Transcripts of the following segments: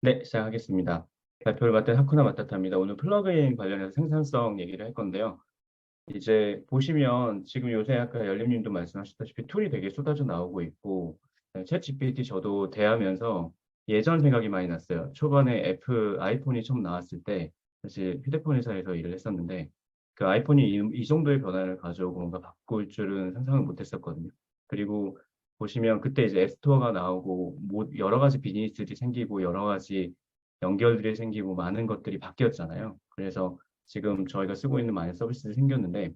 네, 시작하겠습니다. 발표를 맡은 하쿠나 마타타입니다. 오늘 플러그인 관련해서 생산성 얘기를 할 건데요. 이제 보시면 지금 요새 아까 열림님도 말씀하셨다시피 툴이 되게 쏟아져 나오고 있고 챗 GPT 저도 대하면서 예전 생각이 많이 났어요. 초반에 아이폰이 처음 나왔을 때 사실 휴대폰 회사에서 일을 했었는데 그 아이폰이 이 정도의 변화를 가져오고 뭔가 바꿀 줄은 상상을 못 했었거든요. 그리고 보시면 그때 이제 앱스토어가 나오고 뭐 여러 가지 비즈니스들이 생기고 여러 가지 연결들이 생기고 많은 것들이 바뀌었잖아요. 그래서 지금 저희가 쓰고 있는 많은 서비스들이 생겼는데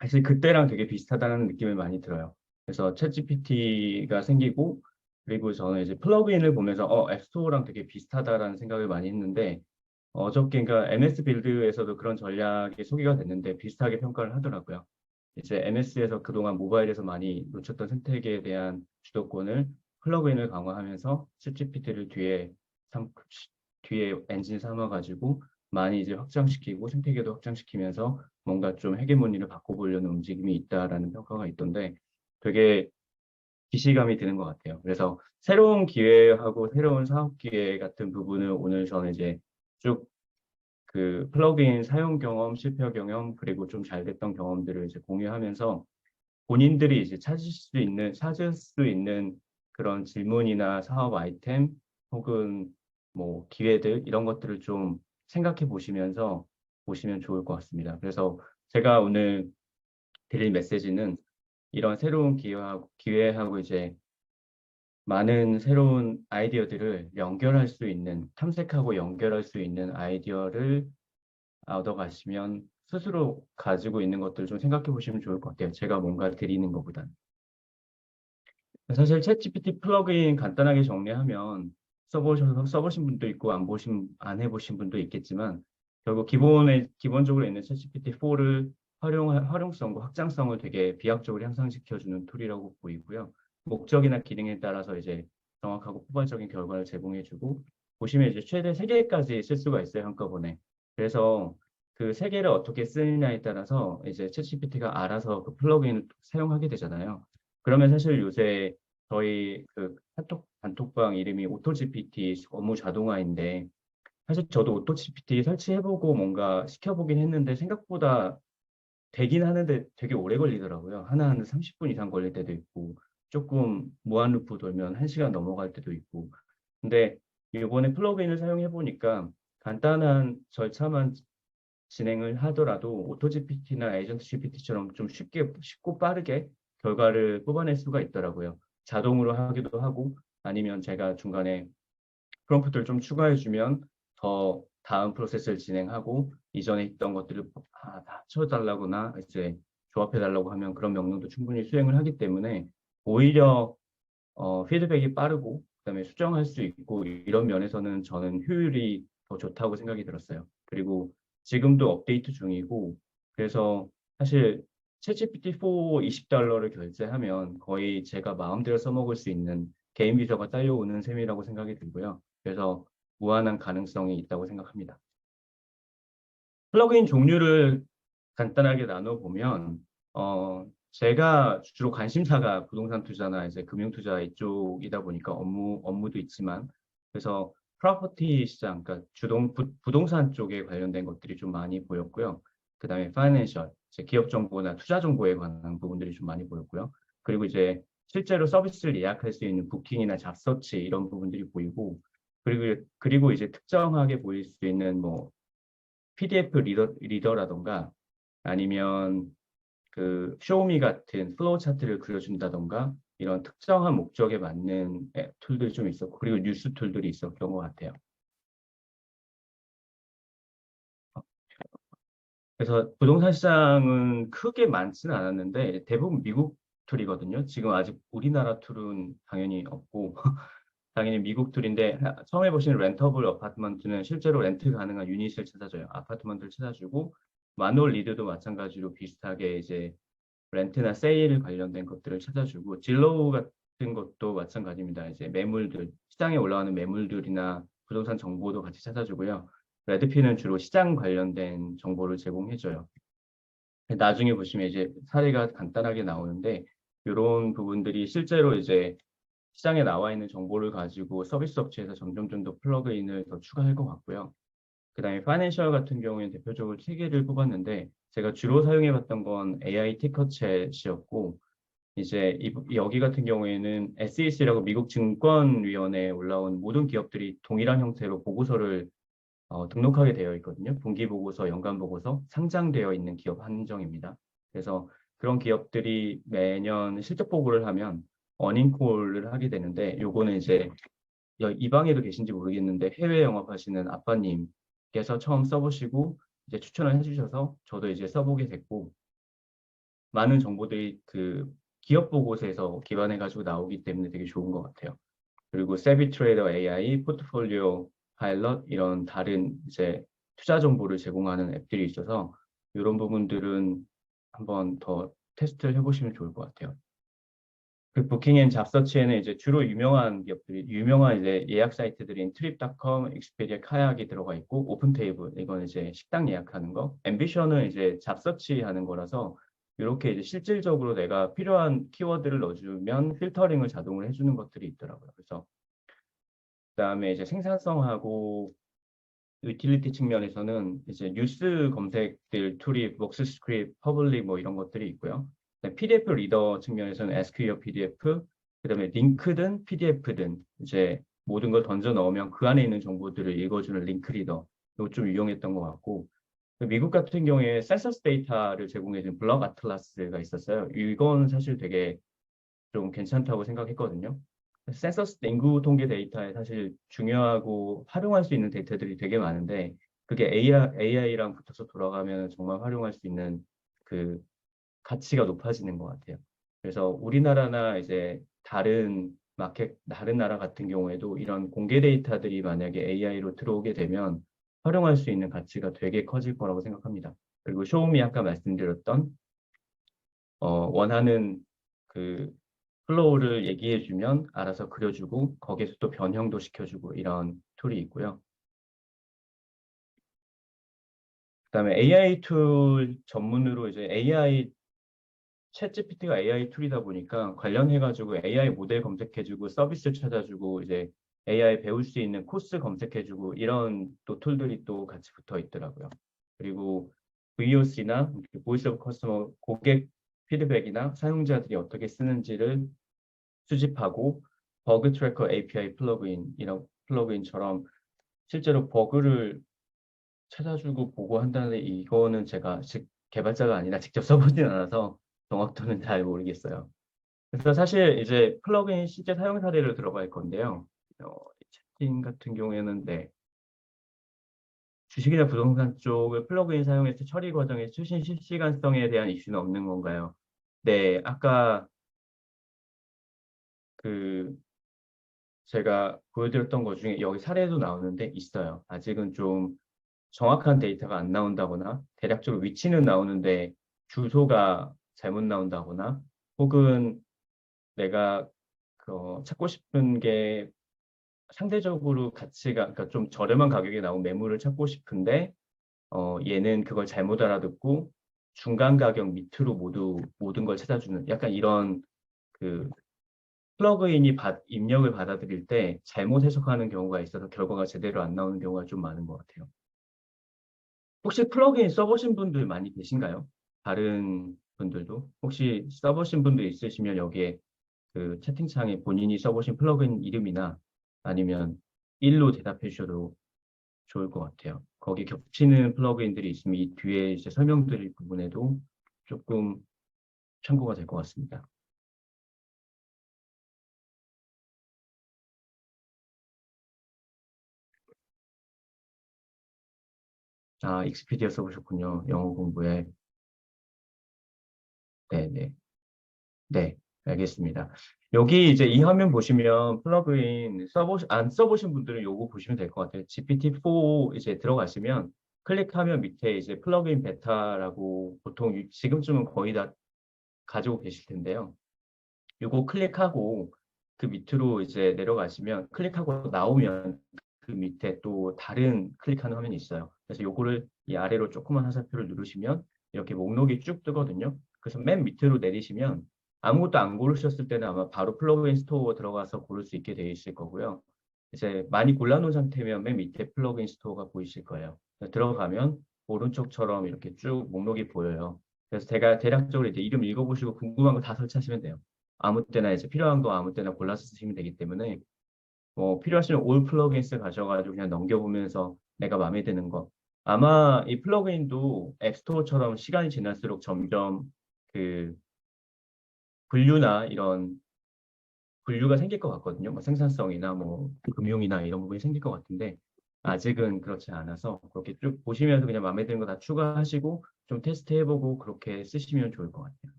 사실 그때랑 되게 비슷하다는 느낌을 많이 들어요. 그래서 챗GPT가 생기고 그리고 저는 이제 플러그인을 보면서 앱스토어랑 되게 비슷하다라는 생각을 많이 했는데 어저께 그러니까 MS 빌드에서도 그런 전략이 소개가 됐는데 비슷하게 평가를 하더라고요. 이제 MS에서 그동안 모바일에서 많이 놓쳤던 생태계에 대한 주도권을 플러그인을 강화하면서 챗GPT를 뒤에 엔진 삼아가지고 많이 이제 확장시키고 생태계도 확장시키면서 뭔가 좀 헤게모니를 바꿔보려는 움직임이 있다라는 평가가 있던데 되게 기시감이 드는 것 같아요. 그래서 새로운 기회하고 새로운 사업 기회 같은 부분을 오늘 저는 이제 쭉 그 플러그인 사용 경험, 실패 경험, 그리고 좀 잘 됐던 경험들을 이제 공유하면서 본인들이 이제 찾을 수 있는 그런 질문이나 사업 아이템 혹은 뭐 기회들 이런 것들을 좀 생각해 보시면서 보시면 좋을 것 같습니다. 그래서 제가 오늘 드릴 메시지는 이런 새로운 기회하고 이제 많은 새로운 아이디어들을 연결할 수 있는, 탐색하고 연결할 수 있는 아이디어를 얻어가시면 스스로 가지고 있는 것들을 좀 생각해 보시면 좋을 것 같아요. 제가 뭔가 드리는 것보다는. 사실 챗GPT 플러그인 간단하게 정리하면 써보신 분도 있고 안 해보신 분도 있겠지만 결국 기본적으로 있는 챗GPT4를 활용성과 확장성을 되게 비약적으로 향상시켜주는 툴이라고 보이고요. 목적이나 기능에 따라서 이제 정확하고 포괄적인 결과를 제공해주고 보시면 이제 최대 3개까지 쓸 수가 있어요, 한꺼번에. 그래서 그 3개를 어떻게 쓰느냐에 따라서 이제 챗GPT가 알아서 그 플러그인을 사용하게 되잖아요. 그러면 사실 요새 저희 그 단톡방 이름이 오토GPT 업무 자동화인데 사실 저도 오토GPT 설치해보고 뭔가 시켜보긴 했는데 생각보다 되긴 하는데 되게 오래 걸리더라고요. 하나하나 30분 이상 걸릴 때도 있고 조금 무한 루프 돌면 1시간 넘어갈 때도 있고 근데 이번에 플러그인을 사용해보니까 간단한 절차만 진행을 하더라도 오토GPT나 에이전트 GPT처럼 좀 쉽고 빠르게 결과를 뽑아낼 수가 있더라고요. 자동으로 하기도 하고 아니면 제가 중간에 프롬프트를 좀 추가해주면 더 다음 프로세스를 진행하고 이전에 있던 것들을 다 합쳐달라거나 이제 조합해달라고 하면 그런 명령도 충분히 수행을 하기 때문에 오히려 피드백이 빠르고 그다음에 수정할 수 있고 이런 면에서는 저는 효율이 더 좋다고 생각이 들었어요. 그리고 지금도 업데이트 중이고 그래서 사실 챗GPT4 $20를 결제하면 거의 제가 마음대로 써먹을 수 있는 개인 비자가 딸려오는 셈이라고 생각이 들고요. 그래서 무한한 가능성이 있다고 생각합니다. 플러그인 종류를 간단하게 나눠보면, 제가 주로 관심사가 부동산 투자나 이제 금융 투자 이쪽이다 보니까 업무도 있지만, 그래서 프로퍼티 시장, 그러니까 부동산 쪽에 관련된 것들이 좀 많이 보였고요. 그 다음에 파이낸셜, 기업 정보나 투자 정보에 관한 부분들이 좀 많이 보였고요. 그리고 이제 실제로 서비스를 예약할 수 있는 부킹이나 잡서치 이런 부분들이 보이고, 그리고 이제 특정하게 보일 수 있는 뭐 PDF 리더라던가 아니면 그 쇼미 같은 플로우 차트를 그려준다던가 이런 특정한 목적에 맞는 툴들이 좀 있었고 그리고 뉴스 툴들이 있었던 것 같아요. 그래서 부동산 시장은 크게 많지는 않았는데 대부분 미국 툴이거든요. 지금 아직 우리나라 툴은 당연히 없고 당연히 미국 툴인데 처음에 보시는 렌터블 어파트먼트는 실제로 렌트 가능한 유닛을 찾아줘요. 아파트먼트를 찾아주고 마누얼 리드도 마찬가지로 비슷하게 이제 렌트나 세일 관련된 것들을 찾아주고 진로우 같은 것도 마찬가지입니다. 이제 매물들 시장에 올라오는 매물들이나 부동산 정보도 같이 찾아주고요. 레드핀은 주로 시장 관련된 정보를 제공해줘요. 나중에 보시면 이제 사례가 간단하게 나오는데 이런 부분들이 실제로 이제 시장에 나와 있는 정보를 가지고 서비스 업체에서 점점 좀 더 플러그인을 더 추가할 것 같고요. 그다음에 파이낸셜 같은 경우에는 대표적으로 세 개를 뽑았는데 제가 주로 사용해봤던 건 AI 티커챗이었고 이제 여기 같은 경우에는 SEC라고 미국 증권위원회에 올라온 모든 기업들이 동일한 형태로 보고서를 등록하게 되어 있거든요. 분기보고서, 연간보고서, 상장되어 있는 기업 한정입니다. 그래서 그런 기업들이 매년 실적 보고를 하면 어닝콜을 하게 되는데 요거는 이제 이 방에도 계신지 모르겠는데 해외 영업하시는 아빠님께서 처음 써보시고 이제 추천을 해주셔서 저도 이제 써보게 됐고 많은 정보들이 그 기업 보고서에서 기반해가지고 나오기 때문에 되게 좋은 것 같아요. 그리고 세비트레이더 AI, 포트폴리오 파일럿 이런 다른 이제 투자 정보를 제공하는 앱들이 있어서 이런 부분들은 한번 더 테스트를 해보시면 좋을 것 같아요. 그 부킹 앤 잡서치에는 이제 주로 유명한 기업들이 유명한 이제 예약 사이트들인 트립닷컴, 익스피디아, 카약이 들어가 있고 오픈테이블 이건 이제 식당 예약하는 거, 앰비션은 이제 잡서치 하는 거라서 이렇게 이제 실질적으로 내가 필요한 키워드를 넣어주면 필터링을 자동으로 해주는 것들이 있더라고요. 그래서 그다음에 이제 생산성하고 유틸리티 측면에서는 이제 뉴스 검색들 툴이 웍스스크립트, 퍼블릭 뭐 이런 것들이 있고요. PDF 리더 측면에서는 SQL PDF, 그다음에 링크든 PDF든 이제 모든 걸 던져 넣으면 그 안에 있는 정보들을 읽어주는 링크 리더 이거 좀 유용했던 것 같고 미국 같은 경우에 센서스 데이터를 제공해주는 블럭 아틀라스가 있었어요. 이건 사실 되게 좀 괜찮다고 생각했거든요. 센서스 인구 통계 데이터에 사실 중요하고 활용할 수 있는 데이터들이 되게 많은데 그게 AI랑 붙어서 돌아가면 정말 활용할 수 있는 그 가치가 높아지는 것 같아요. 그래서 우리나라나 이제 다른 나라 같은 경우에도 이런 공개 데이터들이 만약에 AI로 들어오게 되면 활용할 수 있는 가치가 되게 커질 거라고 생각합니다. 그리고 쇼움이 아까 말씀드렸던 원하는 그 플로우를 얘기해주면 알아서 그려주고 거기에서 또 변형도 시켜주고 이런 툴이 있고요. 그다음에 AI 툴 전문으로 이제 AI 챗GPT가 AI 툴이다 보니까 관련해가지고 AI 모델 검색해주고 서비스 찾아주고 이제 AI 배울 수 있는 코스 검색해주고 이런 또 툴들이 또 같이 붙어 있더라고요. 그리고 VOC나 보이스 오브 커스터머 고객 피드백이나 사용자들이 어떻게 쓰는지를 수집하고 버그 트래커 API 플러그인 이런 플러그인처럼 실제로 버그를 찾아주고 보고한다는 이거는 제가 개발자가 아니라 직접 써보진 않아서 정확도는 잘 모르겠어요. 그래서 사실 이제 플러그인 실제 사용 사례를 들어갈 건데요. 채팅 같은 경우에는 네, 주식이나 부동산 쪽을 플러그인 사용해서 처리 과정의 최신 실시간성에 대한 이슈는 없는 건가요? 네, 아까 그 제가 보여드렸던 것 중에 여기 사례도 나오는데 있어요. 아직은 좀 정확한 데이터가 안 나온다거나 대략적으로 위치는 나오는데 주소가 잘못 나온다거나 혹은 내가 찾고 싶은 게 상대적으로 가치가 그러니까 좀 저렴한 가격에 나온 매물을 찾고 싶은데 얘는 그걸 잘못 알아듣고 중간 가격 밑으로 모든 걸 찾아주는 약간 이런 그 플러그인이 입력을 받아들일 때 잘못 해석하는 경우가 있어서 결과가 제대로 안 나오는 경우가 좀 많은 것 같아요. 혹시 플러그인 써보신 분들 많이 계신가요? 다른 분들도? 혹시 써보신 분들 있으시면 여기에 그 채팅창에 본인이 써보신 플러그인 이름이나 아니면 일로 대답해 주셔도 좋을 것 같아요. 거기 겹치는 플러그인들이 있으면 이 뒤에 이제 설명드릴 부분에도 조금 참고가 될 것 같습니다. 아, 익스피디아 써보셨군요. 영어 공부에. 네네. 네, 알겠습니다. 여기 이제 이 화면 보시면 플러그인 안 써보신 분들은 요거 보시면 될 것 같아요. GPT-4 이제 들어가시면 클릭하면 밑에 이제 플러그인 베타라고 보통 지금쯤은 거의 다 가지고 계실 텐데요. 요거 클릭하고 그 밑으로 이제 내려가시면 클릭하고 나오면 그 밑에 또 다른 클릭하는 화면이 있어요. 그래서 요거를 이 아래로 조그만 화살표를 누르시면 이렇게 목록이 쭉 뜨거든요. 그래서 맨 밑으로 내리시면 아무것도 안 고르셨을 때는 아마 바로 플러그인 스토어 들어가서 고를 수 있게 되어 있을 거고요. 이제 많이 골라놓은 상태면 맨 밑에 플러그인 스토어가 보이실 거예요. 들어가면 오른쪽처럼 이렇게 쭉 목록이 보여요. 그래서 제가 대략적으로 이제 이름 읽어보시고 궁금한 거 다 설치하시면 돼요. 아무 때나 이제 필요한 거 아무 때나 골라서 쓰시면 되기 때문에 뭐 필요하시면 올 플러그인스 가셔가지고 그냥 넘겨보면서 내가 마음에 드는 거. 아마 이 플러그인도 앱스토어처럼 시간이 지날수록 점점 그 분류나 이런 분류가 생길 것 같거든요. 뭐 생산성이나 뭐 금융이나 이런 부분이 생길 것 같은데 아직은 그렇지 않아서 그렇게 쭉 보시면서 그냥 마음에 드는 거 다 추가하시고 좀 테스트 해보고 그렇게 쓰시면 좋을 것 같아요.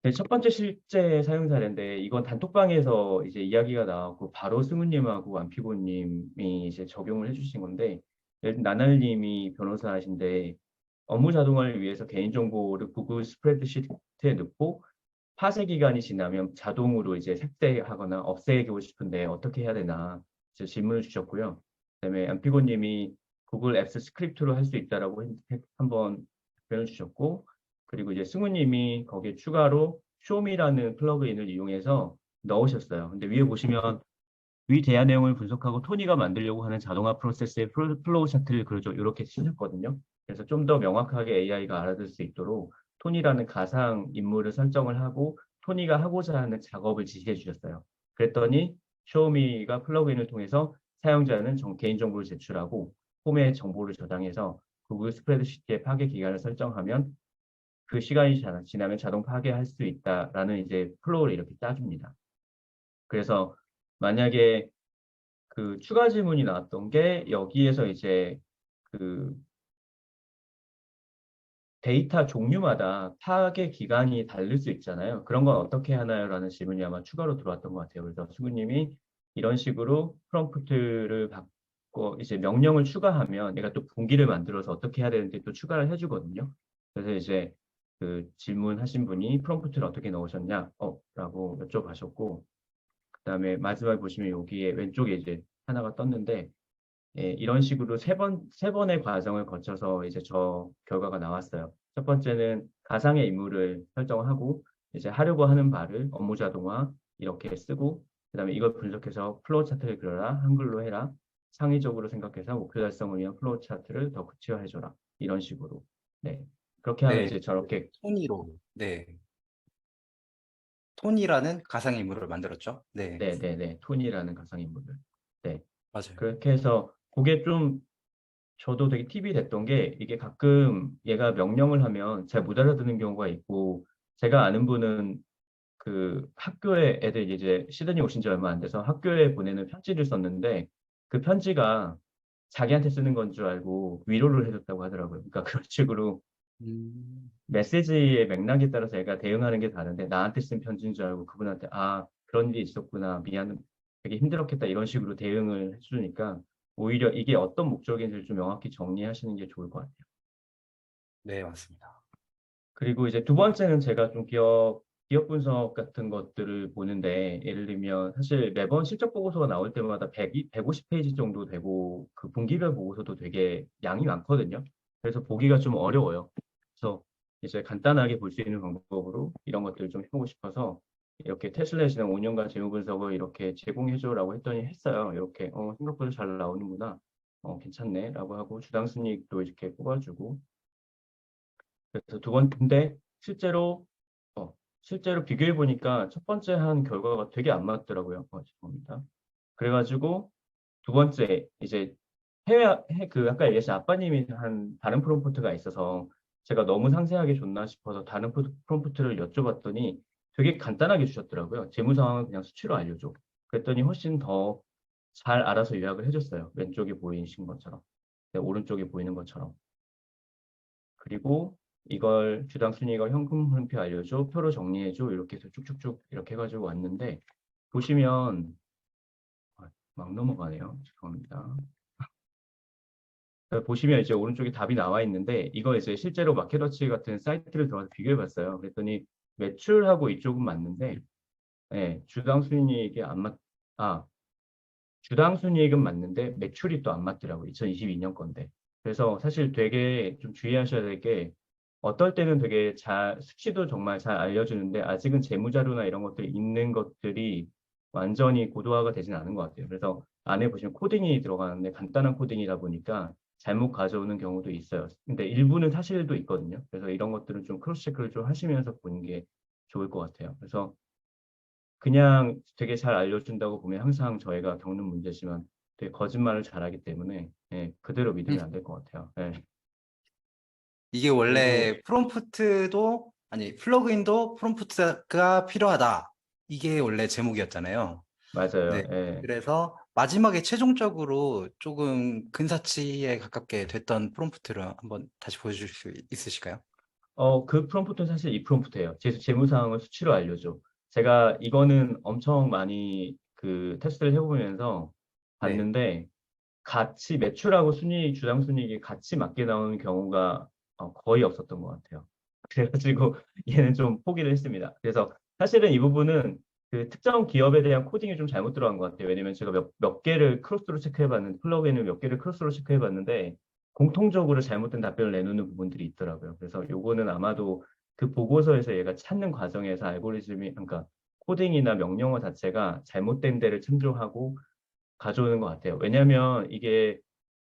네, 첫 번째 실제 사용 사례인데 이건 단톡방에서 이제 이야기가 나왔고 바로 승우님하고 안피고님이 이제 적용을 해주신 건데 나날님이 변호사이신데 업무 자동화를 위해서 개인정보를 구글 스프레드시트에 넣고 파쇄 기간이 지나면 자동으로 이제 삭제하거나 없애고 싶은데 어떻게 해야 되나 이제 질문을 주셨고요. 그다음에 안피고님이 구글 앱스 스크립트로 할 수 있다라고 한번 답변을 주셨고 그리고 이제 승우님이 거기에 추가로 쇼미라는 플러그인을 이용해서 넣으셨어요. 근데 위에 보시면 위 대화 내용을 분석하고 토니가 만들려고 하는 자동화 프로세스의 플로우 차트를 그려줘 이렇게 쓰셨거든요. 그래서 좀 더 명확하게 AI가 알아들 수 있도록 토니라는 가상 인물을 설정을 하고 토니가 하고자 하는 작업을 지시해 주셨어요. 그랬더니 쇼미가 플러그인을 통해서 사용자는 개인정보를 제출하고 폼에 정보를 저장해서 구글 스프레드시트의 파괴 기간을 설정하면 그 시간이 지나면 자동 파괴할 수 있다라는 이제 플로우를 이렇게 짜줍니다. 그래서 만약에 그 추가 질문이 나왔던 게 여기에서 이제 그 데이터 종류마다 파괴 기간이 다를 수 있잖아요. 그런 건 어떻게 하나요? 라는 질문이 아마 추가로 들어왔던 것 같아요. 그래서 수구님이 이런 식으로 프롬프트를 받고 이제 명령을 추가하면 얘가 또 분기를 만들어서 어떻게 해야 되는지 또 추가를 해주거든요. 그래서 이제 그 질문하신 분이 프롬프트를 어떻게 넣으셨냐? 라고 여쭤봐셨고, 그다음에 마지막에 보시면 여기에 왼쪽에 이제 하나가 떴는데 예, 이런 식으로 세 번의 과정을 거쳐서 이제 저 결과가 나왔어요. 첫 번째는 가상의 인물을 설정하고 이제 하려고 하는 바를 업무 자동화 이렇게 쓰고 그다음에 이걸 분석해서 플로우 차트를 그려라 한글로 해라 창의적으로 생각해서 목표 달성을 위한 플로우 차트를 더 구체화해줘라 이런 식으로 네 그렇게 하면 네, 이제 저렇게 토니로, 네, 토니라는 가상인물을 만들었죠. 네, 네네네 톤이라는 가상의 인물을 네 맞아요. 그렇게 해서 그게 좀 저도 되게 팁이 됐던 게 이게 가끔 얘가 명령을 하면 잘 못 알아듣는 경우가 있고 제가 아는 분은 그 학교에 애들 이제 시드니 오신 지 얼마 안 돼서 학교에 보내는 편지를 썼는데 그 편지가 자기한테 쓰는 건 줄 알고 위로를 해줬다고 하더라고요. 그러니까 그런 식으로 음, 메시지의 맥락에 따라서 얘가 대응하는 게 다른데 나한테 쓴 편지인 줄 알고 그분한테 아 그런 일이 있었구나 미안 되게 힘들었겠다 이런 식으로 대응을 해주니까 오히려 이게 어떤 목적인지를 좀 명확히 정리하시는 게 좋을 것 같아요. 네, 맞습니다. 그리고 이제 두 번째는 제가 좀 기업 분석 같은 것들을 보는데 예를 들면 사실 매번 실적 보고서가 나올 때마다 150페이지 정도 되고 그 분기별 보고서도 되게 양이 많거든요. 그래서 보기가 좀 어려워요. 그래서 이제 간단하게 볼 수 있는 방법으로 이런 것들을 좀 해보고 싶어서 이렇게 테슬라의 지난 5년간 재무 분석을 이렇게 제공해줘라고 했더니 했어요. 이렇게 생각보다 잘 나오는구나. 괜찮네라고 하고 주당 순이익도 이렇게 뽑아주고 그래서 두 번째 실제로 실제로 비교해 보니까 첫 번째 한 결과가 되게 안 맞더라고요. 죄송합니다. 그래가지고 두 번째 이제 그 아까 얘기하신 아빠님이 한 다른 프롬프트가 있어서 제가 너무 상세하게 줬나 싶어서 다른 프롬프트를 여쭤봤더니 되게 간단하게 주셨더라고요. 재무 상황은 그냥 수치로 알려줘. 그랬더니 훨씬 더 잘 알아서 요약을 해줬어요. 왼쪽에 보이신 것처럼, 네, 오른쪽에 보이는 것처럼. 그리고 이걸 주당 순위가 현금 흐름표 알려줘, 표로 정리해줘 이렇게 해서 쭉쭉쭉 이렇게 해가지고 왔는데 보시면 막 넘어가네요. 죄송합니다. 보시면 이제 오른쪽에 답이 나와 있는데 이거 이제 실제로 마켓워치 같은 사이트를 들어가서 비교해 봤어요. 그랬더니 매출하고 이쪽은 맞는데 네, 주당 순이익이 안 맞, 아, 주당 순이익은 맞는데 매출이 또 안 맞더라고요. 2022년 건데. 그래서 사실 되게 좀 주의하셔야 될게 어떨 때는 되게 수치도 정말 잘 알려주는데 아직은 재무자료나 이런 것들이 있는 것들이 완전히 고도화가 되진 않은 것 같아요. 그래서 안에 보시면 코딩이 들어가는데 간단한 코딩이다 보니까 잘못 가져오는 경우도 있어요. 근데 일부는 사실도 있거든요. 그래서 이런 것들은 좀 크로스 체크를 좀 하시면서 보는 게 좋을 것 같아요. 그래서 그냥 되게 잘 알려준다고 보면 항상 저희가 겪는 문제지만 되게 거짓말을 잘하기 때문에 예, 그대로 믿으면 안 될 것 같아요. 예. 이게 그리고 원래 프롬프트도, 아니, 플러그인도 프롬프트가 필요하다. 이게 원래 제목이었잖아요. 맞아요. 네. 예. 그래서 마지막에 최종적으로 조금 근사치에 가깝게 됐던 프롬프트를 한번 다시 보여주실 수 있으실까요? 그 프롬프트는 사실 이 프롬프트예요. 재무사항을 수치로 알려줘. 제가 이거는 엄청 많이 그 테스트를 해보면서 네. 봤는데 같이 매출하고 주당 순이익이 같이 맞게 나오는 경우가 거의 없었던 것 같아요. 그래가지고 얘는 좀 포기를 했습니다. 그래서 사실은 이 부분은 그 특정 기업에 대한 코딩이 좀 잘못 들어간 것 같아요. 왜냐면 제가 몇 개를 크로스로 체크해봤는데 플러그인을 몇 개를 크로스로 체크해봤는데 공통적으로 잘못된 답변을 내놓는 부분들이 있더라고요. 그래서 요거는 아마도 그 보고서에서 얘가 찾는 과정에서 알고리즘이 그러니까 코딩이나 명령어 자체가 잘못된 데를 참조하고 가져오는 것 같아요. 왜냐하면 이게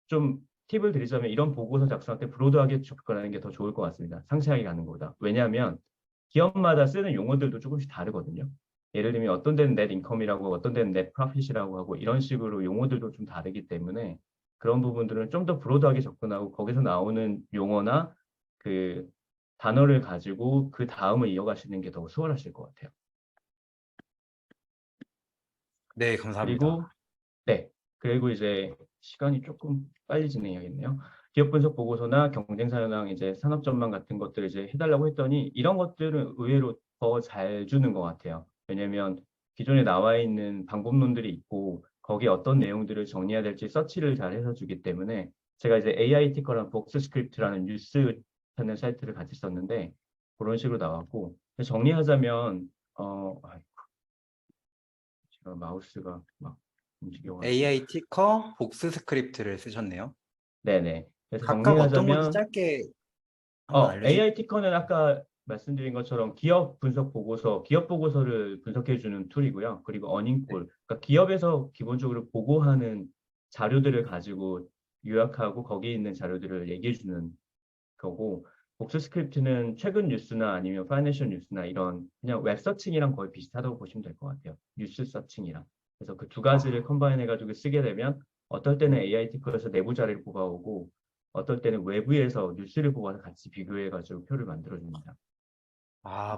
좀 팁을 드리자면 이런 보고서 작성할 때 브로드하게 접근하는 게 더 좋을 것 같습니다. 상세하게 가는 것보다. 왜냐하면 기업마다 쓰는 용어들도 조금씩 다르거든요. 예를 들면 어떤 데는 넷 인컴이라고 어떤 데는 넷 프로핏이라고 하고 이런 식으로 용어들도 좀 다르기 때문에 그런 부분들은 좀 더 브로드하게 접근하고 거기서 나오는 용어나 그 단어를 가지고 그 다음을 이어가시는 게 더 수월하실 것 같아요. 네, 감사합니다. 그리고 네. 그리고 이제 시간이 조금 빨리 진행해야겠네요. 기업 분석 보고서나 경쟁사 현황, 이제 산업 전망 같은 것들을 이제 해달라고 했더니 이런 것들은 의외로 더 잘 주는 것 같아요. 왜냐면 기존에 나와 있는 방법론들이 있고 거기에 어떤 내용들을 정리해야 될지 서치를 잘 해서 주기 때문에 제가 이제 AI 티커랑 복스 스크립트라는 뉴스 찾는 사이트를 같이 썼는데 그런 식으로 나왔고 정리하자면 제가 마우스가 막 움직여가지고 AI 티커 복스 스크립트를 쓰셨네요. 네네. 그래서 각각 어떤 건지 정리하자면, 짧게 한번 알려주실 AI 수 티커는 아까 말씀드린 것처럼 기업 분석 보고서, 기업 보고서를 분석해주는 툴이고요. 그리고 있나요? 어닝콜, 그러니까 기업에서 기본적으로 보고하는 자료들을 가지고 요약하고 거기에 있는 자료들을 얘기해주는 거고, 복수 스크립트는 최근 뉴스나 아니면 파이낸셜 뉴스나 이런 그냥 웹 서칭이랑 거의 비슷하다고 보시면 될 것 같아요. 뉴스 서칭이랑. 그래서 그 두 가지를 아, 컴바인 해가지고 쓰게 되면 어떨 때는 AI 티커에서 내부 자료를 뽑아오고 어떨 때는 외부에서 뉴스를 뽑아서 같이 비교해가지고 표를 만들어줍니다.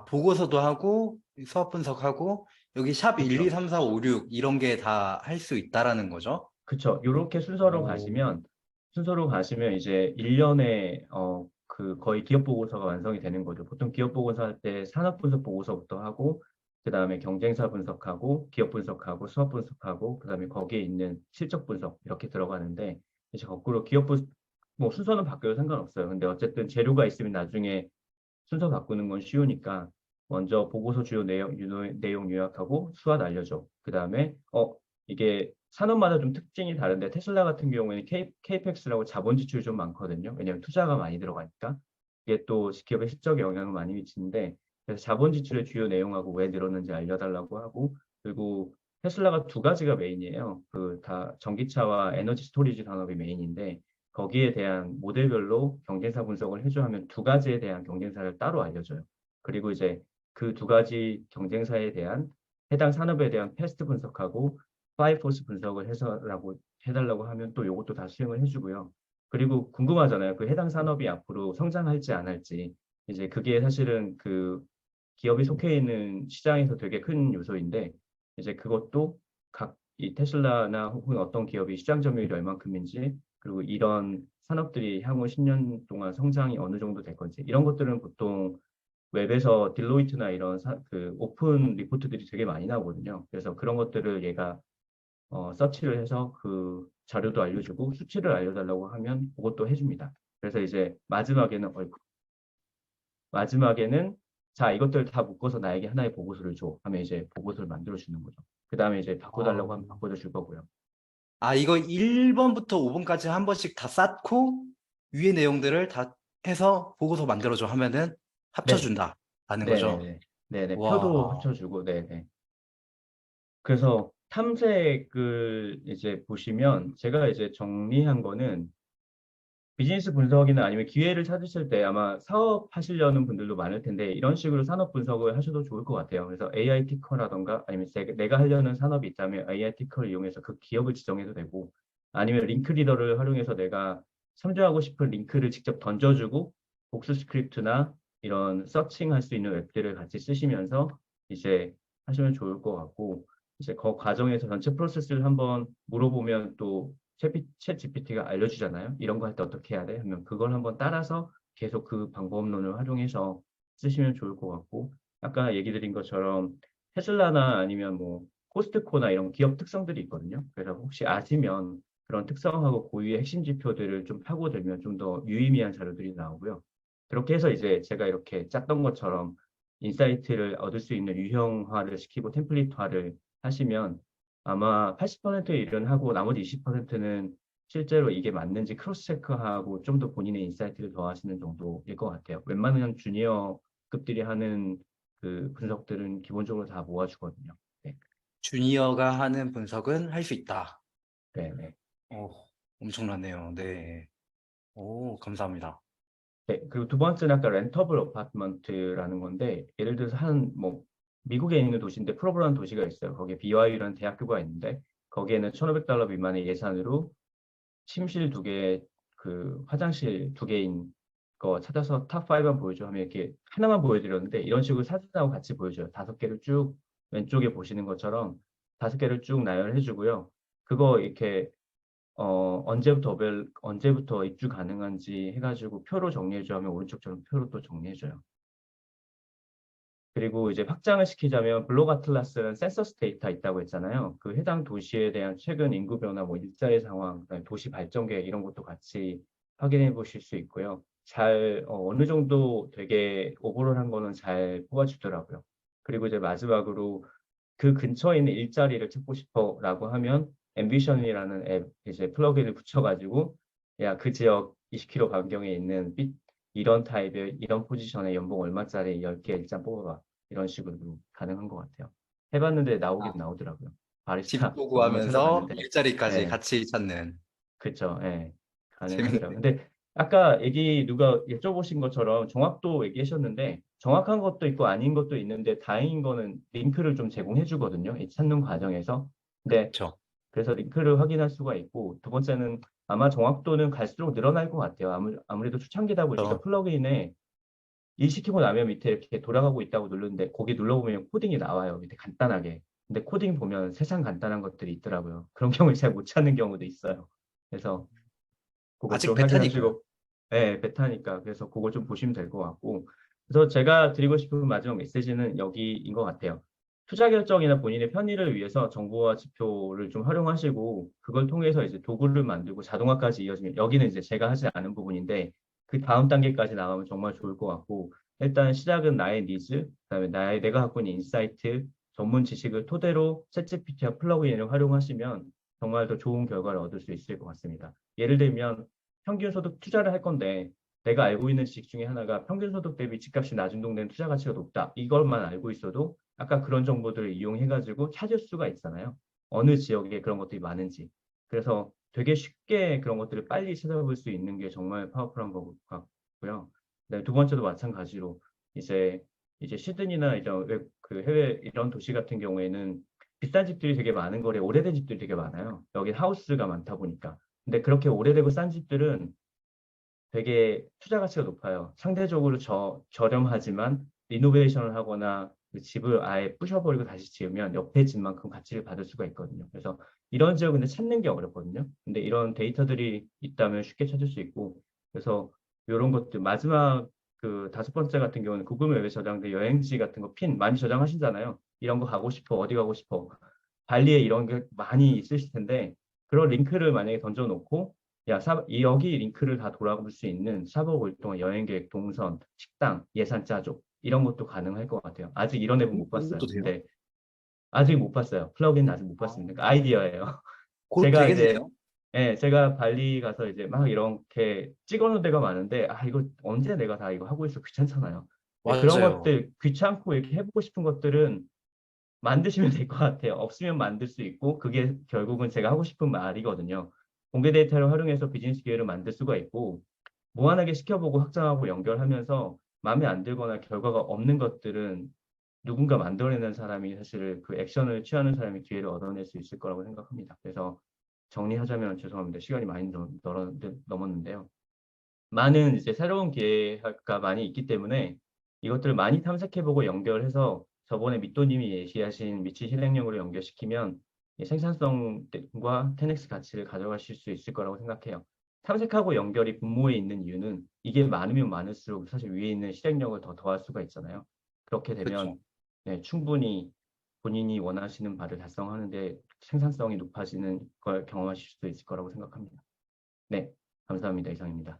보고서도 하고 수업 분석하고 여기 샵 1, 2, 그렇죠. 3, 4, 5, 6 이런 게 다 할 수 있다라는 거죠? 그쵸. 요렇게 오. 순서로 가시면 이제 1년에 그 거의 기업 보고서가 완성이 되는 거죠. 보통 기업 보고서 할 때 산업 분석 보고서부터 하고 그다음에 경쟁사 분석하고 기업 분석하고 수업 분석하고 그다음에 거기에 있는 실적 분석 이렇게 들어가는데 이제 거꾸로 뭐 순서는 바뀌어도 상관없어요. 근데 어쨌든 재료가 있으면 나중에 순서 바꾸는 건 쉬우니까 먼저 보고서 주요 내용 요약하고 수완 알려줘. 그 다음에 이게 산업마다 좀 특징이 다른데 테슬라 같은 경우에는 KPX라고 자본 지출이 좀 많거든요. 왜냐하면 투자가 많이 들어가니까 이게 또 기업의 실적에 영향을 많이 미치는데 그래서 자본 지출의 주요 내용하고 왜 늘었는지 알려달라고 하고 그리고 테슬라가 두 가지가 메인이에요. 그 다 전기차와 에너지 스토리지 산업이 메인인데 거기에 대한 모델별로 경쟁사 분석을 해줘 하면 두 가지에 대한 경쟁사를 따로 알려줘요. 그리고 이제 그 두 가지 경쟁사에 대한 해당 산업에 대한 패스트 분석하고 파이포스 분석을 해달라고 하면 또 이것도 다 수행을 해주고요. 그리고 궁금하잖아요. 그 해당 산업이 앞으로 성장할지 안 할지. 이제 그게 사실은 그 기업이 속해 있는 시장에서 되게 큰 요소인데 이제 그것도 각 이 테슬라나 혹은 어떤 기업이 시장 점유율이 얼만큼인지 그리고 이런 산업들이 향후 10년 동안 성장이 어느 정도 될 건지 이런 것들은 보통 웹에서 딜로이트나 이런 그 오픈 리포트들이 되게 많이 나오거든요. 그래서 그런 것들을 얘가 서치를 해서 그 자료도 알려주고 수치를 알려달라고 하면 그것도 해줍니다. 그래서 이제 마지막에는 자 이것들 다 묶어서 나에게 하나의 보고서를 줘 하면 이제 보고서를 만들어 주는 거죠. 그 다음에 이제 바꿔달라고 하면 아, 바꿔줘 줄 거고요. 이거 1번부터 5번까지 한 번씩 다 쌓고 위의 내용들을 다 해서 보고서 만들어줘 하면은 네, 합쳐준다라는 거죠. 네네네. 네네. 표도 와, 합쳐주고, 네네. 그래서 탐색을 이제 보시면 제가 이제 정리한 거는 비즈니스 분석이나 아니면 기회를 찾으실 때 아마 사업하시려는 분들도 많을 텐데 이런 식으로 산업 분석을 하셔도 좋을 것 같아요. 그래서 AI 티커라던가 아니면 내가 하려는 산업이 있다면 AI 티커를 이용해서 그 기업을 지정해도 되고 아니면 링크 리더를 활용해서 내가 참조하고 싶은 링크를 직접 던져주고 복수 스크립트나 이런 서칭할 수 있는 웹들을 같이 쓰시면서 이제 하시면 좋을 것 같고 이제 그 과정에서 전체 프로세스를 한번 물어보면 또 챗 GPT가 알려주잖아요. 이런 거 할 때 어떻게 해야 돼? 하면 그걸 한번 따라서 계속 그 방법론을 활용해서 쓰시면 좋을 것 같고, 아까 얘기 드린 것처럼 테슬라나 아니면 뭐 코스트코나 이런 기업 특성들이 있거든요. 그래서 혹시 아시면 그런 특성하고 고유의 핵심 지표들을 좀 파고들면 좀 더 유의미한 자료들이 나오고요. 그렇게 해서 이제 제가 이렇게 짰던 것처럼 인사이트를 얻을 수 있는 유형화를 시키고 템플릿화를 하시면 아마 80%의 일은 하고 나머지 20%는 실제로 이게 맞는지 크로스 체크하고 좀 더 본인의 인사이트를 더하시는 정도일 것 같아요. 웬만한 주니어급들이 하는 그 분석들은 기본적으로 다 모아주거든요. 네, 주니어가 하는 분석은 할 수 있다. 네, 네. 오, 엄청나네요. 네. 오, 감사합니다. 네, 그리고 두 번째는 아까 렌터블 어파트먼트라는 건데 예를 들어서 한 뭐 미국에 있는 도시인데 프로브라는 도시가 있어요. 거기에 BYU라는 대학교가 있는데 거기에는 $1,500 미만의 예산으로 침실 두 개, 그 화장실 두 개인 거 찾아서 탑5만 보여줘 하면 이렇게 하나만 보여드렸는데 이런 식으로 사진하고 같이 보여줘요. 다섯 개를 쭉 왼쪽에 보시는 것처럼 다섯 개를 쭉 나열해 주고요. 그거 이렇게 언제부터 입주 가능한지 해가지고 표로 정리해줘 하면 오른쪽처럼 표로 또 정리해줘요. 그리고 이제 확장을 시키자면 블록 아틀라스는 센서스 데이터 있다고 했잖아요. 그 해당 도시에 대한 최근 인구 변화, 뭐 일자리 상황, 그다음에 도시 발전 계획 이런 것도 같이 확인해 보실 수 있고요. 어느 정도 되게 오버롤한 거는 잘 뽑아주더라고요. 그리고 이제 마지막으로 그 근처에 있는 일자리를 찾고 싶어라고 하면 앰비션이라는 앱 이제 플러그인을 붙여가지고 야 그 지역 20km 반경에 있는 이런 타입의 이런 포지션에 연봉 얼마짜리 10개 일자 뽑아봐. 이런 식으로 가능한 것 같아요. 해봤는데 나오긴 아, 나오더라고요. 집 바리스타 보고 한번 하면서 찾아봤는데, 일자리까지 예, 같이 찾는. 그쵸, 예, 가능하더라고요. 재밌네요. 근데 아까 누가 여쭤보신 것처럼 정확도 얘기하셨는데 정확한 것도 있고 아닌 것도 있는데 다행인 거는 링크를 좀 제공해 주거든요. 이 찾는 과정에서. 근데 그렇죠. 그래서 링크를 확인할 수가 있고 두 번째는 아마 정확도는 갈수록 늘어날 것 같아요. 아무래도 초창기다 보니까 플러그인에 일 시키고 나면 밑에 이렇게 돌아가고 있다고 누르는데 거기 눌러보면 코딩이 나와요. 밑에 간단하게. 근데 코딩 보면 세상 간단한 것들이 있더라고요. 그런 경우에 잘 못 찾는 경우도 있어요. 그래서 그것 아직 좀 베타니까요. 확인하시고, 네, 베타니까. 그래서 그거 좀 보시면 될 것 같고. 그래서 제가 드리고 싶은 마지막 메시지는 여기인 것 같아요. 투자 결정이나 본인의 편의를 위해서 정보와 지표를 좀 활용하시고, 그걸 통해서 이제 도구를 만들고 자동화까지 이어지면, 여기는 이제 제가 하지 않은 부분인데, 그 다음 단계까지 나가면 정말 좋을 것 같고, 일단 시작은 나의 니즈, 그다음에 내가 갖고 있는 인사이트, 전문 지식을 토대로 챗GPT와 플러그인을 활용하시면 정말 더 좋은 결과를 얻을 수 있을 것 같습니다. 예를 들면 평균 소득 투자를 할 건데 내가 알고 있는 지식 중에 하나가 평균 소득 대비 집값이 낮은 동네는 투자 가치가 높다. 이것만 알고 있어도 아까 그런 정보들을 이용해가지고 찾을 수가 있잖아요. 어느 지역에 그런 것들이 많은지. 그래서 되게 쉽게 그런 것들을 빨리 찾아볼 수 있는 게 정말 파워풀한 것 같고요. 네, 두 번째도 마찬가지로 이제 시드니나 이런 그 해외 이런 도시 같은 경우에는 비싼 집들이 되게 많은 거래 오래된 집들이 되게 많아요. 여기 하우스가 많다 보니까. 근데 그렇게 오래되고 싼 집들은 되게 투자 가치가 높아요. 상대적으로 저렴하지만 리노베이션을 하거나 그 집을 아예 부셔버리고 다시 지으면 옆에 집만큼 가치를 받을 수가 있거든요. 그래서 이런 지역은 찾는 게 어렵거든요. 근데 이런 데이터들이 있다면 쉽게 찾을 수 있고 그래서 이런 것들 마지막 그 다섯 번째 같은 경우는 구글 맵에 저장된 여행지 같은 거 핀 많이 저장하시잖아요. 이런 거 가고 싶어 어디 가고 싶어 발리에 이런 게 많이 있으실 텐데 그런 링크를 만약에 던져놓고 여기 링크를 다 돌아볼 수 있는 샤버 월동안 여행 계획, 동선, 식당, 예산 짜조 이런 것도 가능할 것 같아요. 아직 이런 앱은 못 그런 것도 봤어요. 돼요? 근데 아직 못 봤어요. 플러그인 아직 못 아, 봤습니다. 그 아이디어예요. 곧 제가 이제 되겠네요. 예, 제가 발리 가서 이제 막 이렇게 찍어놓은 데가 많은데, 이거 언제 내가 다 이거 하고 있어 귀찮잖아요. 네, 그런 맞아요. 것들, 귀찮고 이렇게 해보고 싶은 것들은 만드시면 될 것 같아요. 없으면 만들 수 있고, 그게 결국은 제가 하고 싶은 말이거든요. 공개 데이터를 활용해서 비즈니스 기회를 만들 수가 있고, 무한하게 시켜보고 확장하고 연결하면서 마음에 안 들거나 결과가 없는 것들은 누군가 만들어내는 사람이 사실 그 액션을 취하는 사람이 기회를 얻어낼 수 있을 거라고 생각합니다. 그래서 정리하자면 죄송합니다. 시간이 많이 넘었는데요. 많은 이제 새로운 기회가 많이 있기 때문에 이것들을 많이 탐색해보고 연결해서 저번에 밑도님이 예시하신 위치 실행력으로 연결시키면 이 생산성과 10x 가치를 가져가실 수 있을 거라고 생각해요. 탐색하고 연결이 분모에 있는 이유는 이게 많으면 많을수록 사실 위에 있는 실행력을 더 더할 수가 있잖아요. 그렇게 그렇죠. 되면 네, 충분히 본인이 원하시는 바를 달성하는데 생산성이 높아지는 걸 경험하실 수 있을 거라고 생각합니다. 네, 감사합니다. 이상입니다.